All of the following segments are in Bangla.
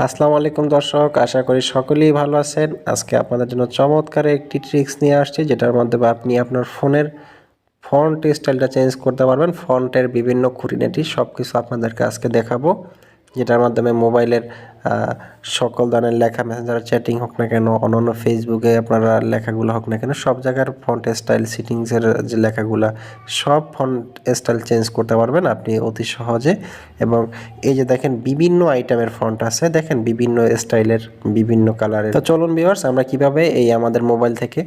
আসসালামু আলাইকুম দর্শক, আশা করি সকলেই ভালো আছেন। আজকে আপনাদের জন্য চমৎকার একটি ট্রিক্স নিয়ে আসছি, যেটার মাধ্যমে আপনি আপনার ফোনের ফন্ট স্টাইলটা চেঞ্জ করতে পারবেন। ফন্টের বিভিন্ন খুঁটিনাটি সব কিছু আপনাদেরকে আজকে দেখাবো, যেটার মাধ্যমে মোবাইলের সকল ধরনের লেখা, মেসেঞ্জার চ্যাটিং হোক না কেন, অন্যান্য ফেসবুকে আপনারা লেখাগুলো হোক না কেন, সব জায়গার ফন্ট স্টাইল সেটিংসের যে লেখাগুলা, সব ফন্ট স্টাইল চেঞ্জ করতে পারবেন আপনি অতি সহজে। এবং এই যে দেখেন বিভিন্ন আইটেমের ফন্ট আছে, দেখেন বিভিন্ন স্টাইলের, বিভিন্ন কালারের। তো চলুন ভিউয়ার্স, আমরা কিভাবে এই আমাদের মোবাইল থেকে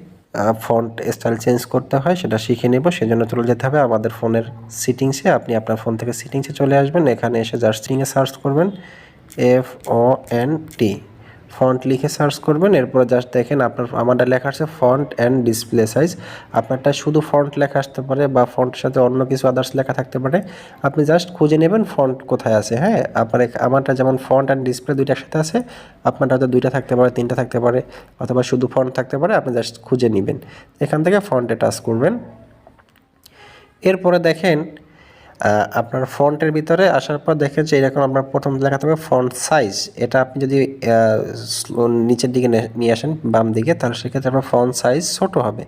ফন্ট স্টাইল চেঞ্জ করতে হয় সেটা শিখে নেব। সেজন্য চলে যেতে হবে আমাদের ফোনের সেটিংসে। আপনি আপনার ফোন থেকে সেটিংসে চলে আসবেন, এখানে এসে জাস্ট সিটিংয়ে সার্চ করবেন FONT, ফন্ট লিখে সার্চ করবেন। এরপরে জাস্ট দেখেন আমাদের লেখা আছে ফন্ট অ্যান্ড ডিসপ্লে সাইজ। আপনারটা শুধু ফন্ট লেখা আসতে পারে বা ফন্টের সাথে অন্য কিছু আদার্স লেখা থাকতে পারে। আপনি জাস্ট খুঁজে নেবেন ফন্ট কোথায় আছে। হ্যাঁ, আমারটা যেমন ফন্ট অ্যান্ড ডিসপ্লে দুইটা একসাথে আছে, আপনারটা হয়তো দুইটা থাকতে পারে, তিনটা থাকতে পারে, অথবা শুধু ফন্ট থাকতে পারে। আপনি জাস্ট খুঁজে নেবেন, এখান থেকে ফন্টে টাচ করবেন। এরপরে দেখেন আপনার ফন্টের ভিতরে আসার পর দেখেন যে এরকম আপনার প্রথম লেখা থাকবে ফন্ট সাইজ। এটা আপনি যদি নিচের দিকে নিয়ে আসেন বাম দিকে, তাহলে সেক্ষেত্রে আপনার ফন্ট সাইজ ছোটো হবে।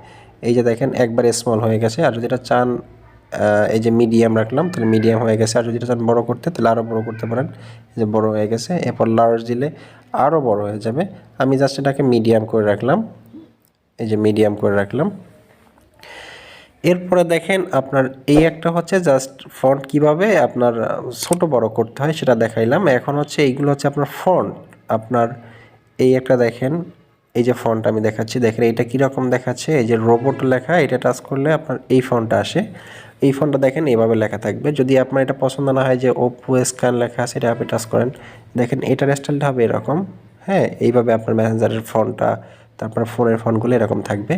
এই যে দেখেন একবারে স্মল হয়ে গেছে। আর যদি এটা চান এই যে মিডিয়াম রাখলাম, তাহলে মিডিয়াম হয়ে গেছে। আর যদি এটা চান বড়ো করতে, তাহলে আরও বড়ো করতে পারেন। এই যে বড়ো হয়ে গেছে। এরপর লার্জ দিলে আরও বড়ো হয়ে যাবে। আমি জাস্ট এটাকে মিডিয়াম করে রাখলাম, এই যে মিডিয়াম করে রাখলাম। এরপরে দেখেন আপনার এই একটা হচ্ছে জাস্ট ফন্ট কিভাবে আপনার ছোট বড় করতে হয় সেটা দেখাইলাম। এখন হচ্ছে এইগুলো হচ্ছে আপনার ফন্ট। আপনার এই একটা দেখেন, এই যে ফন্ট আমি দেখাচ্ছি, দেখেন এটা কীরকম দেখাচ্ছে। এই যে রোবট লেখা, এটা টাচ করলে আপনার এই ফন্টটা আসে। এই ফন্টটা দেখেন এইভাবে লেখা থাকবে। যদি আপনার এটা পছন্দ না হয় যে ওপো স্ক্যান লেখা আছে, এটা আপনি টাচ করেন, দেখেন এটার স্টাইলটা হবে এরকম। হ্যাঁ, এইভাবে আপনার মেসেঞ্জারের ফন্টটা, তারপর ফোনের ফোনগুলো এরকম থাকবে।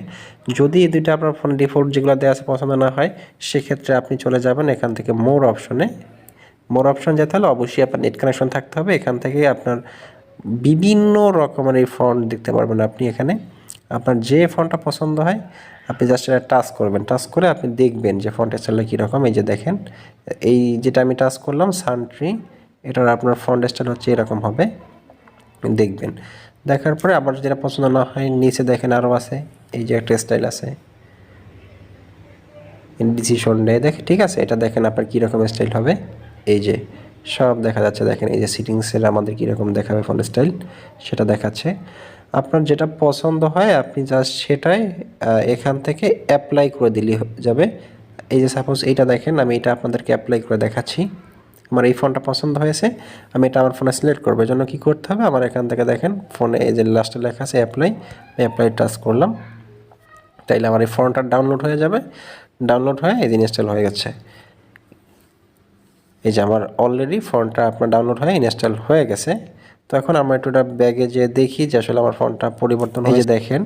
যদি এই দুইটা আপনার ফোনে ডিফল্ট যেগুলো দেওয়া আছে পছন্দ না হয়, সেক্ষেত্রে আপনি চলে যাবেন এখান থেকে মোর অপশনে। মোর অপশন যেতে হলে অবশ্যই আপনার নেট কানেকশন থাকতে হবে। এখান থেকে আপনার বিভিন্ন রকমের এই ফন্ট দেখতে পারবেন। আপনি এখানে আপনার যে ফন্টটা পছন্দ হয় আপনি জাস্ট এটা টাচ করবেন। টাচ করে আপনি দেখবেন যে ফন্ট স্টাইলটা কীরকম। এই যে দেখেন, এই যেটা আমি টাচ করলাম সানট্রি, এটার আপনার ফন্ট স্টাইল হচ্ছে এরকম হবে, দেখবেন। দেখার পরে আবার যেটা পছন্দ না হয় নিচে দেখেন আরও আছে, এই যে একটা স্টাইল আছে ডিসিশন ডে, দেখে ঠিক আছে। এটা দেখেন আপনার কীরকম স্টাইল হবে, এই যে সব দেখা যাচ্ছে। দেখেন এই যে সেটিংসের আমাদের কীরকম দেখাবে ফন্ট স্টাইল সেটা দেখাচ্ছে। আপনার যেটা পছন্দ হয় আপনি জাস্ট সেটাই এখান থেকে অ্যাপ্লাই করে দিলেই যাবে। এই যে সাপোজ এইটা দেখেন, আমি এটা আপনাদেরকে অ্যাপ্লাই করে দেখাচ্ছি। আমার এই ফোনটা পছন্দ হয়েছে, আমি এটা আমার ফোনে সিলেক্ট করবো। এর জন্য কী করতে হবে, আমার এখান থেকে দেখেন ফোনে এই যে লাস্টে লেখা আছে অ্যাপ্লাই, অ্যাপ্লাই টাচ করলাম, তাইলে আমার এই ফোনটা ডাউনলোড হয়ে যাবে। ডাউনলোড হয়ে এই যে ইনস্টল হয়ে গেছে। এই যে আমার অলরেডি ফোনটা আপনার ডাউনলোড হয়ে ইনস্টল হয়ে গেছে। তো এখন আমরা একটু ব্যাগে যেয়ে দেখি যে আসলে আমার ফোনটা পরিবর্তন হয়ে। দেখেন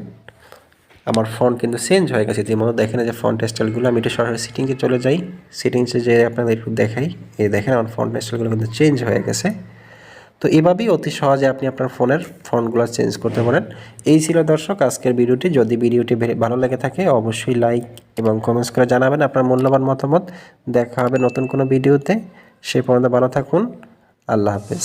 আমার ফন্ট কিন্তু চেঞ্জ হয়ে গেছে। যেমন দেখেন যে ফন্ট স্টাইলগুলো, আমি একটু সরাসরি সেটিংসে চলে যাই। সেটিংসে যেয়ে আপনাদের একটু দেখাই, এই দেখেন আমার ফন্ট স্টাইলগুলো কিন্তু চেঞ্জ হয়ে গেছে। তো এভাবেই অতি সহজে আপনি আপনার ফোনের ফন্টগুলো চেঞ্জ করতে পারেন। এই ছিল দর্শক আজকের ভিডিওটি। যদি ভিডিওটি ভালো লেগে থাকে অবশ্যই লাইক এবং কমেন্টস করে জানাবেন আপনার মূল্যবান মতামত। দেখা হবে নতুন কোনো ভিডিওতে। সেই পর্যন্ত ভালো থাকুন। আল্লাহ হাফেজ।